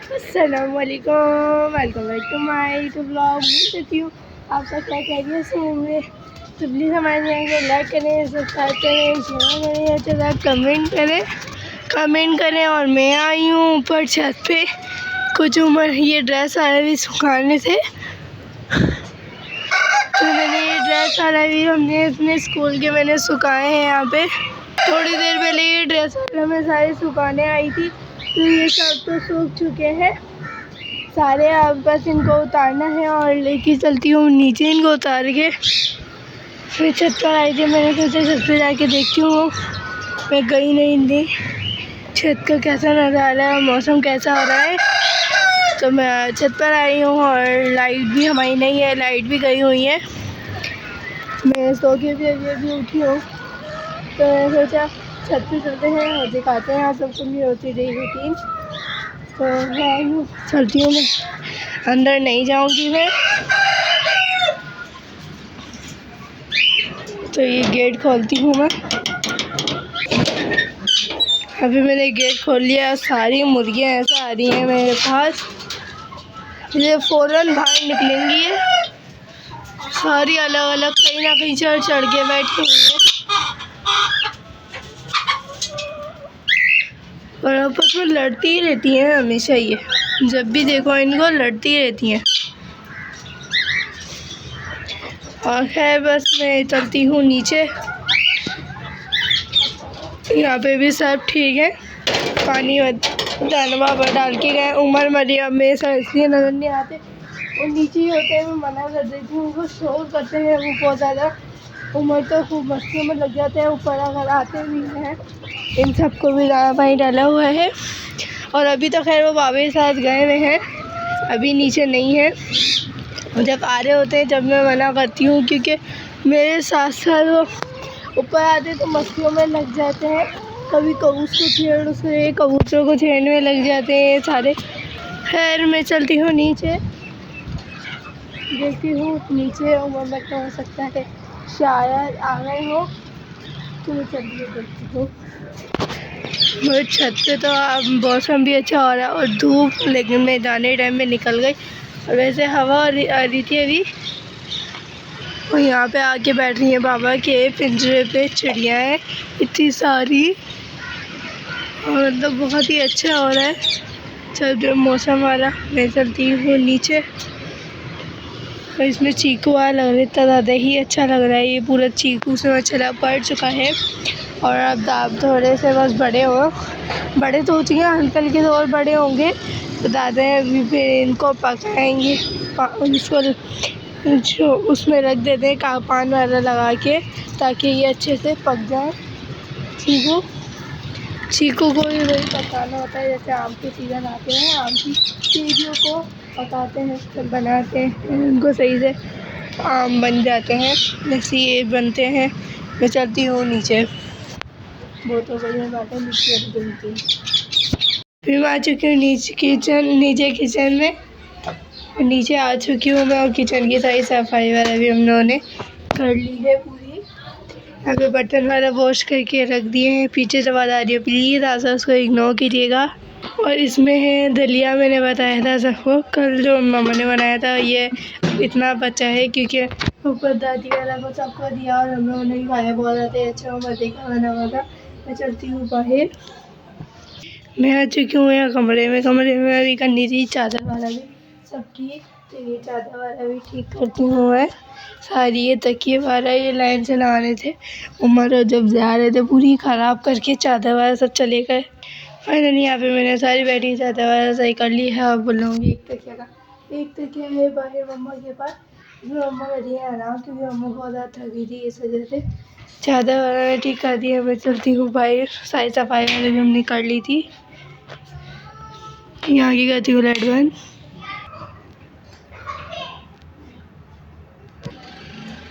अस्सलामुअलैकुम, welcome back to my YouTube blog. देखती हूँ आप सब क्या करिए से होंगे। तो प्लीज़ हमारे चैनल को लाइक करें, सब्सक्राइब करें, शेयर करें, अच्छा सा कमेंट करें। और मैं आई हूँ ऊपर छत पे। कुछ उम्र ये ड्रेस वाले भी सुखाने थे, तो मैंने ये ड्रेस वाला भी हमने अपने स्कूल के मैंने सुखाए हैं यहाँ पे। थोड़ी देर पहले ये ड्रेस वाला मैं सारे सुखाने आई थी, तो ये सब तो सूख चुके हैं सारे। अब बस इनको उतारना है और लेके चलती हूँ नीचे इनको उतार के। फिर छत पर आई थी, मैंने सोचा छत पर जाके देखती हूँ। मैं गई नहीं थी, छत का कैसा नज़ारा है, मौसम कैसा हो रहा है। तो मैं छत पर आई हूँ और लाइट भी हमारी नहीं है, लाइट भी गई हुई है। मैं सो के भी अभी उठी हूँ, तो मैं सोचा छत पे चलते हैं और दिखाते हैं आप सबको भी होती रही रूटीन। तो मैं चलती हूँ, मैं अंदर नहीं जाऊँगी मैं। तो ये गेट खोलती हूँ मैं। अभी मैंने गेट खोल लिया, सारी मुर्गियाँ ऐसा आ रही हैं मेरे पास, ये फ़ौरन बाहर निकलेंगी। ये सारी अलग अलग कहीं ना कहीं चढ़ के बैठी हुई है और आपस में लड़ती ही रहती हैं हमेशा। ये जब भी देखो इनको लड़ती रहती हैं। और खैर बस मैं चलती हूँ नीचे। यहाँ पे भी सब ठीक है, पानी दानवा पर डाल के गए। उमर मरियम में सर इसलिए नज़र नहीं आते, वो नीचे ही होते हैं। मैं मना कर देती हूँ, उनको शोर करते हैं वो बहुत ज़्यादा। उमर तो खूब मस्तियों में लग जाते हैं, ऊपर अगर आते भी हैं। इन सबको भी दाना पानी डाला हुआ है। और अभी तो खैर वो बाबा के साथ गए हुए हैं, अभी नीचे नहीं है। जब आ रहे होते हैं जब मैं मना करती हूँ, क्योंकि मेरे साथ साथ वो ऊपर आते तो मस्तियों में लग जाते हैं। कभी कबूतरों को छेड़ने में लग जाते हैं सारे। खैर मैं चलती हूँ नीचे, देखती हूँ नीचे उमर में क्या हो सकता है, शायद आ गए हो। तो मैं चलिए देखती हूँ। मेरे छत पे तो अब मौसम भी अच्छा हो रहा है और धूप, लेकिन मैं जाने टाइम में निकल गई। और वैसे हवा आ रही थी अभी। और यहाँ पे आके बैठ रही हैं बाबा के पिंजरे पे चिड़िया है इतनी सारी, और मतलब बहुत ही अच्छा हो रहा है चल जो मौसम वाला। मैं चलती हूँ नीचे, और इसमें चीकू वाला लग रहा है, इतना ज़्यादा ही अच्छा लग रहा है। ये पूरा चीकू से मच्छर पड़ चुका है। और अब दाब थोड़े से बस बड़े तो हो चुके हैं, हल्के के तो और बड़े होंगे। तो दादा अभी फिर इनको पकाएंगे, उसको जो उसमें रख देते हैं पान वाला लगा के, ताकि ये अच्छे से पक जाए। चीकू को भी वही पकाना होता है, जैसे आम के सीज़न आते हैं, आम की चीज़ों को पकाते हैं, फिर बनाते हैं, उनको सही से आम बन जाते हैं, जैसे ये बनते हैं। मैं चलती हूँ नीचे, बहुत हो गई है बातें, नीचे बनती। फिर मैं आ चुकी हूँ नीचे किचन में। नीचे आ चुकी हूँ मैं, और किचन की सारी सफाई वगैरह भी हम लोगों ने कर ली है पूरी। यहाँ पे बर्तन वाला वॉश करके रख दिए हैं। पीछे से आवाज़ आ रही है, प्लीज़ आप उसको इग्नोर कीजिएगा। और इसमें है दलिया, मैंने बताया था सबको कल जो मामा ने बनाया था। ये इतना बचा है क्योंकि ऊपर दादी वाला को सबको दिया और हम लोगों ने भी खाया, बहुत ज़्यादा अच्छा मज़े का बना हुआ था। मैं चलती हूँ बाहर। मैं आ चुकी हूँ यहाँ कमरे में अभी करनी थी चादर वाला भी सबकी, तो ये चादर वाला भी ठीक करती हूँ मैं सारी। ये तकिए वाला ये लाइन से लगाने थे, उमर जब जा रहे थे पूरी ख़राब करके चादर वाला सब चले गए। फाइनली यहाँ पे मैंने सारी बेडशीट चादर वाला सही कर ली है। अब बोलूँगी एक तकिया है बाहर मम्मा के पास, जो मम्मा कर रही है आराम, क्योंकि मम्मा बहुत ज़्यादा थकी थी, इस वजह से चादर वाला ने ठीक कर दिया। मैं चलती हूँ बाहर, सारी सफाई वाले भी हमने कर ली थी। यहाँ की करती हूँ लाइट बंद।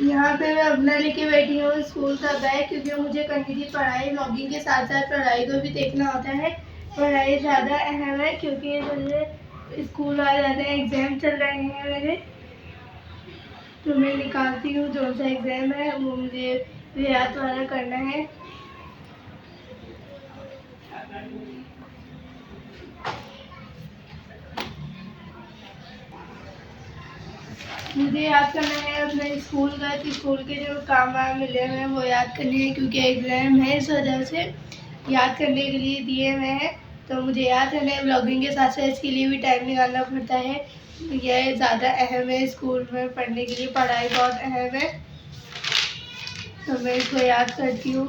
यहाँ पे मैं अपना लेके बैठी हूँ स्कूल का बैग, क्योंकि मुझे करनी थी पढ़ाई, व्लॉगिंग के साथ साथ पढ़ाई को भी देखना होता है। पढ़ाई ज़्यादा अहम है क्योंकि मुझे स्कूल आ जाते हैं, एग्ज़ाम चल रहे हैं मेरे, तो मैं निकालती हूँ जो सा एग्ज़ाम है वो मुझे रियात वाला करना है। मुझे याद करना है अपने स्कूल का, कि स्कूल के जो काम वाम मिले हुए हैं वो याद करने हैं, क्योंकि एग्ज़ाम है इस वजह से याद करने के लिए दिए हुए हैं। तो मुझे याद करना है, ब्लॉगिंग के साथ साथ इसके लिए भी टाइम निकालना पड़ता है। यह ज़्यादा अहम है स्कूल में पढ़ने के लिए, पढ़ाई बहुत अहम है, तो मैं इसको याद करती हूँ।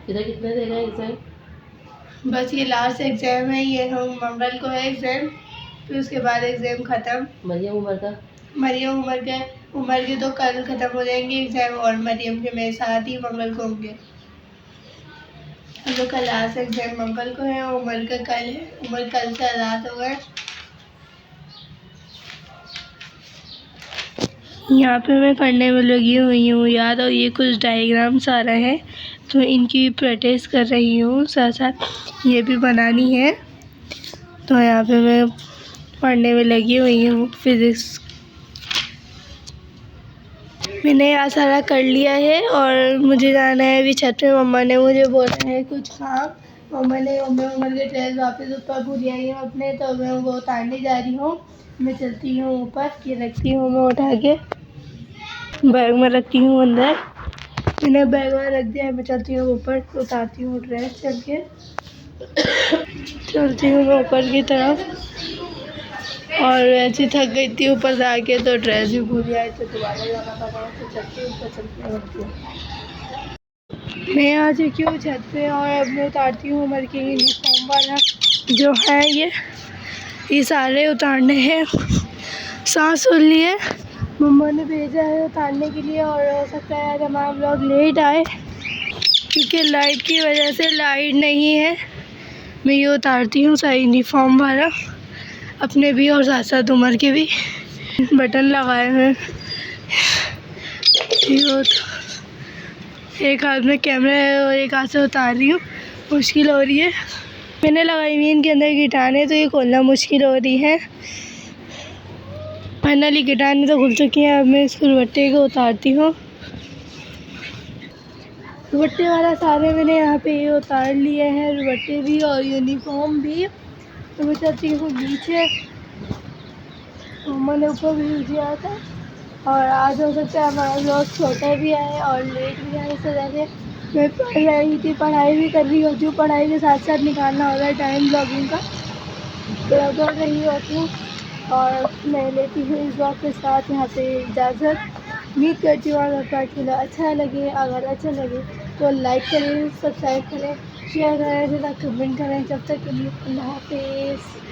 इधर कितना देना है एग्जाम? बस ये लास्ट एग्ज़ाम है, ये हम मंगल को है एग्ज़ाम, फिर उसके बाद एग्ज़ाम ख़त्म। मरियम उमर के तो कल ख़त्म हो जाएंगे एग्ज़ाम, और मरियम के मेरे साथ ही मंगल को होंगे। हम लोग का लास्ट एग्ज़ाम मंगल को है, उमर का कल है। उमर कल से आज़ाद हो गए। यहाँ पे मैं पढ़ने में लगी हुई हूँ याद, और ये कुछ डायग्राम्स आ रहे हैं, तो इनकी प्रैक्टिस कर रही हूँ, साथ साथ ये भी बनानी है। तो यहाँ पे मैं पढ़ने में लगी हुई हूँ फिज़िक्स। मैंने यहाँ सारा कर लिया है और मुझे जाना है अभी छत पे। मम्मा ने मुझे बोला है कुछ काम। मम्मा ने उमर के ड्रेस वापस ऊपर भूल आई हूँ अपने, तो मैं वो उतारने जा रही हूँ। मैं चलती हूँ ऊपर, ये रखती हूँ मैं उठा के, बैग में रखती हूँ अंदर। मैंने बैग में रख दिया है, मैं चलती हूँ ऊपर, उतारती हूँ ड्रेस चल के। चलती हूँ मैं ऊपर की तरफ, और ऐसी थक गई थी ऊपर जाके, तो ड्रेस भी भूल आई, तो दोबारा जाना पड़ा। तो चलती हूँ ऊपर, चलती रखती हूँ। मैं आ चुकी हूँ छत पे, और अब मैं उतारती हूँ उमर के यूनिफॉर्म वाला जो है, ये सारे उतारने हैं। सांस सुन लिए, मम्मा ने भेजा है उतारने के लिए, और हो सकता है आज हमारा व्लॉग लेट आए, क्योंकि लाइट की वजह से लाइट नहीं है। मैं ये उतारती हूँ सारा यूनिफॉर्म वाला, अपने भी और साथ साथ उमर के भी। बटन लगाए हैं, एक हाथ में कैमरा है और एक हाथ से उतार रही हूँ, मुश्किल हो रही है। मैंने लगाई हुई इनके अंदर गिटारें, तो ये खोलना मुश्किल हो रही है। फाइनली गिटारें तो खुल चुकी हैं। अब मैं इस दुपट्टे को उतारती हूँ। दुपट्टे वाला सारे मैंने यहाँ पे ये उतार लिए हैं, दुपट्टे भी और यूनिफॉर्म भी। तो मैं चलती हूँ नीचे। मम्मा ने ऊपर भी दिया था, और आज हो सकता है हमारा व्लॉग छोटा भी आए और लेट भी आए। इस वजह से मैं पढ़ रही थी, पढ़ाई भी कर रही होती हूँ, पढ़ाई के साथ साथ निकालना होता है टाइम ब्लॉगिंग का, तो पढ़ रही होती हूँ। और मैं लेती हूँ इस व्लॉग के साथ यहाँ से इजाज़त। उम्मीद करती हूँ आपको वीडियो अच्छा लगे। अगर अच्छा लगे तो लाइक करें, सब्सक्राइब करें, शेयर करें, तथा कमेंट करें। जब तक के लिए अल्लाह हाफिज़।